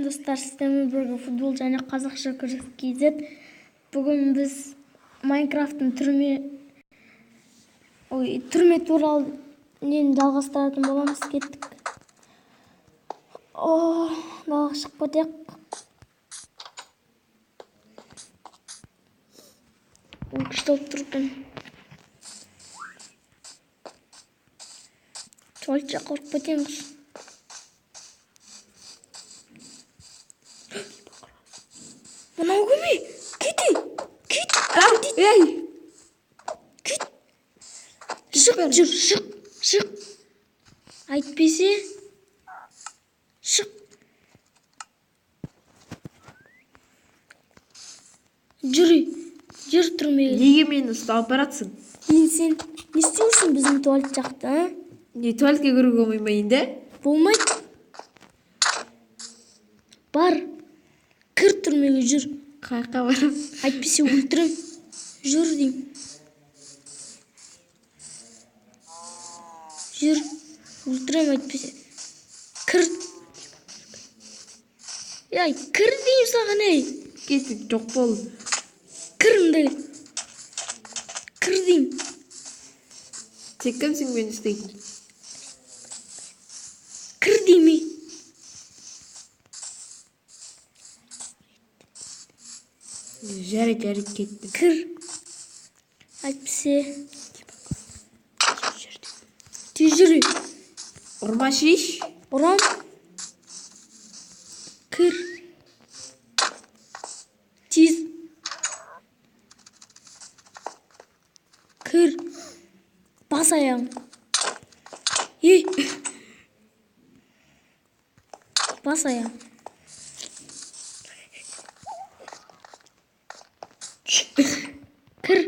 достар, сіздермен бірге футбол және қазақша күрес KZ. Бүгін біз Майнкрафттың түрме туралы нені жалғастыратын боламыз. Кеттік. Далаға шығып кетейік. Күшті болып тұр екен. Туалетке қорқып кетеміз. Мынау кім? Кит! Ей! Кит! Шық! Айтпесе, шық! Жүр түрмеге. Неге мені ұстап баратсың? Сен не істейсің біздің туалет жақта, а? Не, туалетке кіруге болмаймайын да? Болмайды. Бар. Кір түрмеге, жүр. Қайыққа барам? Айтпесе өлтірем. Жүр дейм. Жүр. Өлтірем айтпесе. Кір. Ей, кір дейм саған, ей. Кеттік, жоқ бол. Кіріңді. Кір дейм. Сен кімсің мені істейтін? Кір дейме. Жарайды, кеттім. Кір. Айтпесе. Тез жүре. Ұрма шеш. Ұрам. Кір. Тез. Кір. Бас аяғым. Ей. Бас аяғым. Кір.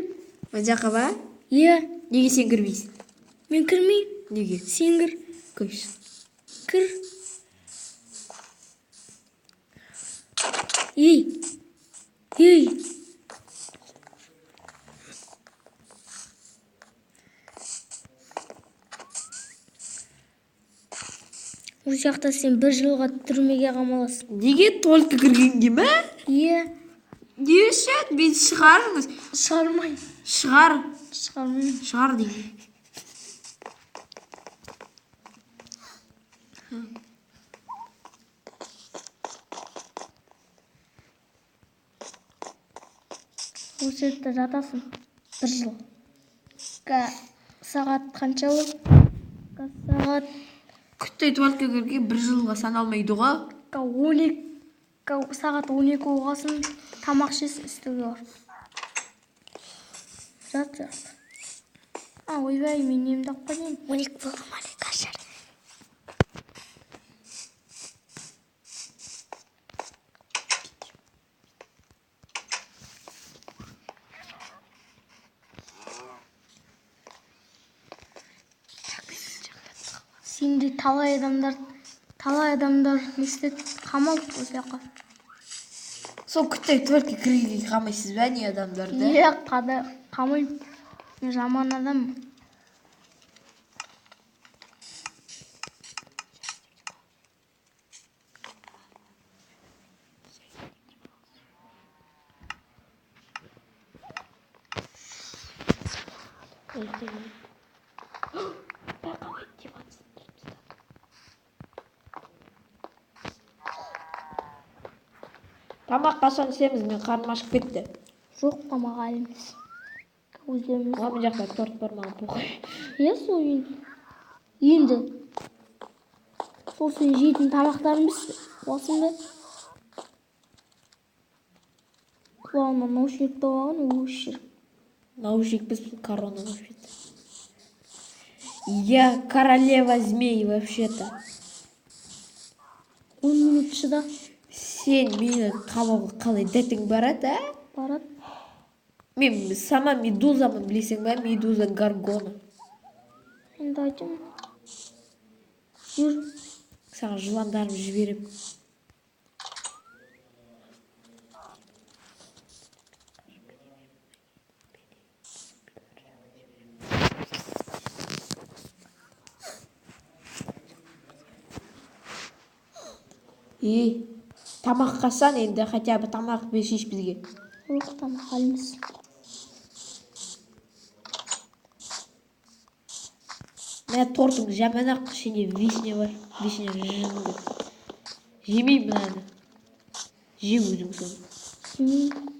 Мына жаққа ба? Е. Неге сен кірмейсің? Мен кірмейм. Неге? Сен кір. Көш. Кір. Ей. Ол жақта сен 1 жылға түрмеге қамаласың. Неге туалетке кіргенге ма? Е. Не үшін? Мен шығарыңыз. Шығармай. Шығармай. Шығар деймін. Осы жерде жатасың 1 жыл. Сағат қанша ол? Сағат Күтті туалетке кірген 1 жылға саналмайды ғой. сағат 12 болғасын, тамақ ішесің, істеуге бар. Жат. Ойбай, мен немді алып қойдым. 12 болған ма не қашар? Сенде талай адамдар не істеді? Қамалды осы жаққа. Сол күтті туалетке кіргенге қамайсыз ба не адамдарды? Қамайым. Мен жаман адам. Тамақ қашан ішеміз? Мен қарным ашып кетті. Жоқ, тамақ әліміз. Өздеріміз. Мына жақта торт бар маған похуй. Сол енді. Сол сен жейтін тамақтарымыз осында. Құлағына наушник тауған өшір. Наушник біз корона вообще-то. Я королева змей вообще-то. 10 минут шыда. Сен мені қамауға қалай дәтің барады, а? Барады. Мен сама медузамын, білесің ба? Медуза Гаргона. Енді айтым. Жүр. Саған жыландарым жіберем. И Тамаққасан енді хотя бы тамақ бершейші бізге. Жоқ, тамақ алмыз. Мына тортың жаман-ақ ішінде вишня бар. Вишня жынды. Жемей мынаны. Же өзің соны. Жемеймін.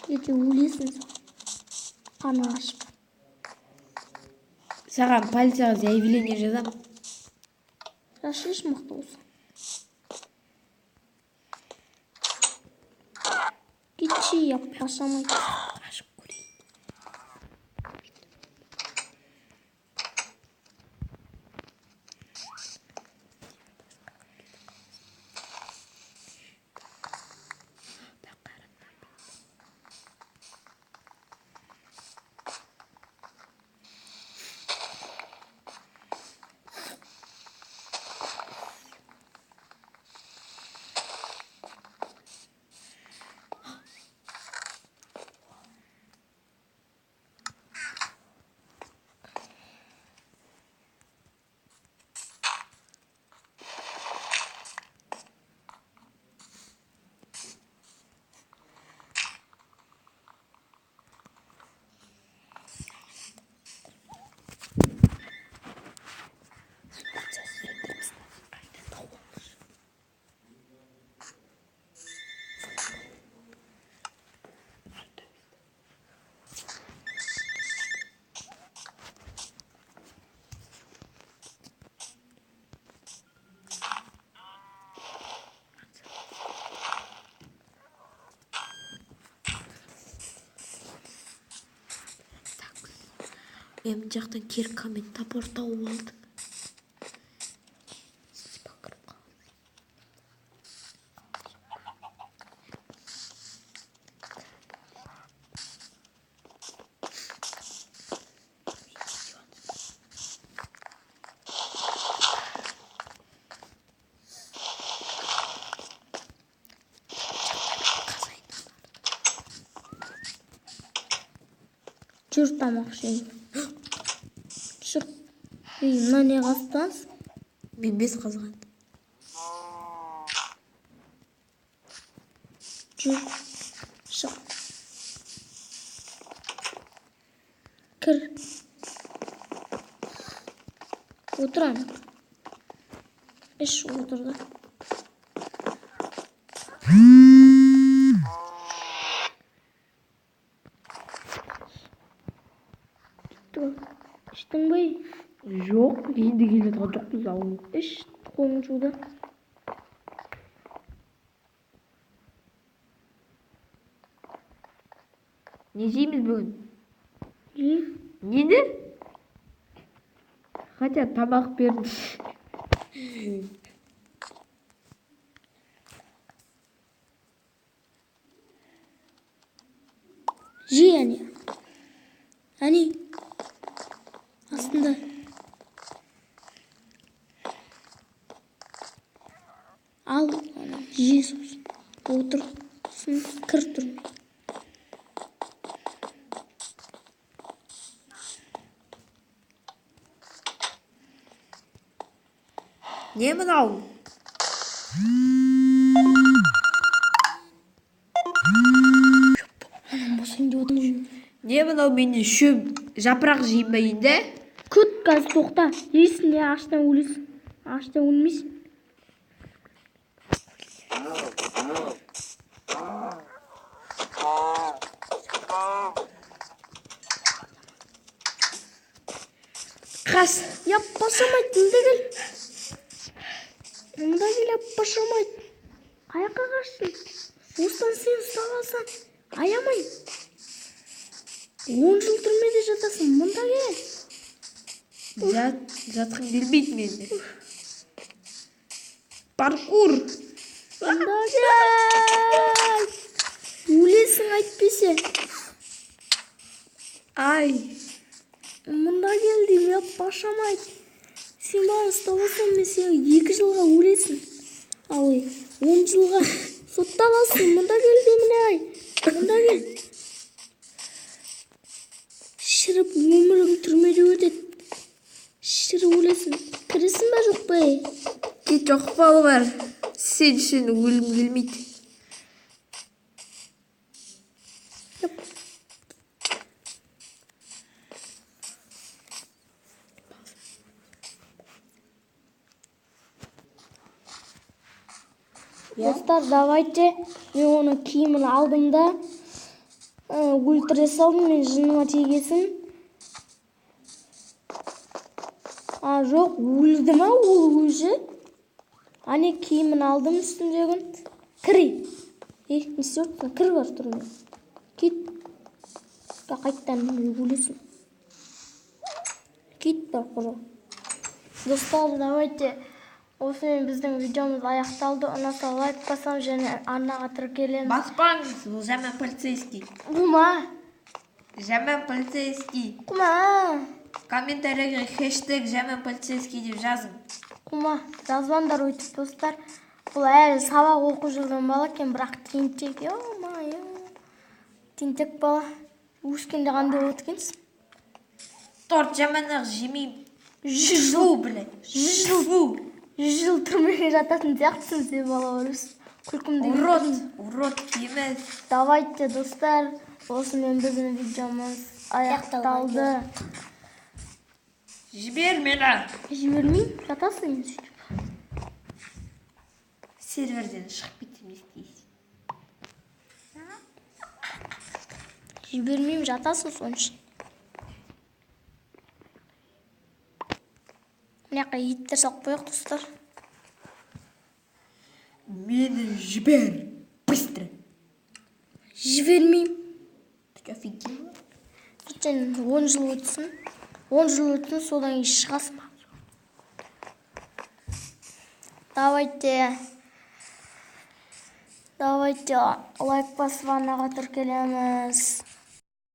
Ете өлесің қаны ашып. Саған полицияға заявление жазам. Жашыш мықты болса. Кетші, я пашамайды. Ашып көрейін. Мен жақтан киркамен топор тауып алдым. Жүр тамақ ішейін. Шық. Мына не қастаңыз? Мен 5 қазған. Жүр. Шық. Кір. Отырам. Іш отырды. Іштің бай? Жоқ, енді келе жатқан жоқпыз ауыл. Іш қолың жуды. Не жейміз бүгін? Жей. Нені? Хотя тамақ берді. Жей, әне. Әне. Астында. Ал, жей сосын. Отырсын, кір тұрмай. Не мынау? Басын деп отырмын. Не мынау мені шөп жапырақ жейін ба енді? Күт, қазір тоқта. Жейсің не аштан өлесің. Аштан өлмейсің. Қас. Yappaşamaydı, mında gel. Mında gel, yappaşamaydı. Ayakka kaçtın. Ostan sen sağlasan. Ayamayın. 10 жыл түрмеде жатасың, мында кел. Жатқым келмейді менде. Паркур. Мында кел. Өлесің айтпесе. Ай. Мында кел деймін, yappaşamaydı. Сен маған ұсталасың, мен сен 2 жылға өлесің. Ал 10 жылға сотталасың, мында кел деймін, ай. Мында кел. Шіріп өмірің жоқ балалар. Сен үшін өлім келмейді. Достар, давайте мен оның киімін алдым да өлтіре салдым, мен жыныма тигесін. Жоқ, өлді ма ол өзі? Ане киімін алдым үстіндегін. Кірі. Не істеп кір бар тұрмын. Кет. Қайттан өлесің. Кет бар құры. Достар, давайте осымен біздің видеомыз аяқталды. Ұнаса лайк басам және арнаға тіркелеміз. Баспаңыз, бұл жаман полицейский. Құма. Жаман полицейский. Құма. Комментарийге хэштег жаман полицейский деп жазың. Құма. Жазбаңдар өйтіп, достар. Бұл әлі сабақ оқу жүрген бала екен, бірақ тентек. Тентек бала. Өскенде қандай болып өткенсің? Торт жаманақ жемеймін. 100 Фу, блядь. 100 жыл түрмеге жататын сияқтысың, сен бала өріс. Күлкімді Урод емес. Давайте, достар, осымен біздің видеомыз аяқталды. Жібер мені. Жібермеймін, жатасың сөйтіп. Серверден шығып кетсем не істейсің? Жібермеймін, жатасың соның үшін. Мынақа еттер салып қояйық, достар. Мені жібер. Быстро. Жібермеймін. Ты офигела? Ертең 10 жыл өтсін. 10 жыл өтсін, содан кейін шығасың ба? Давайте лайк басып арнаға тіркелеміз.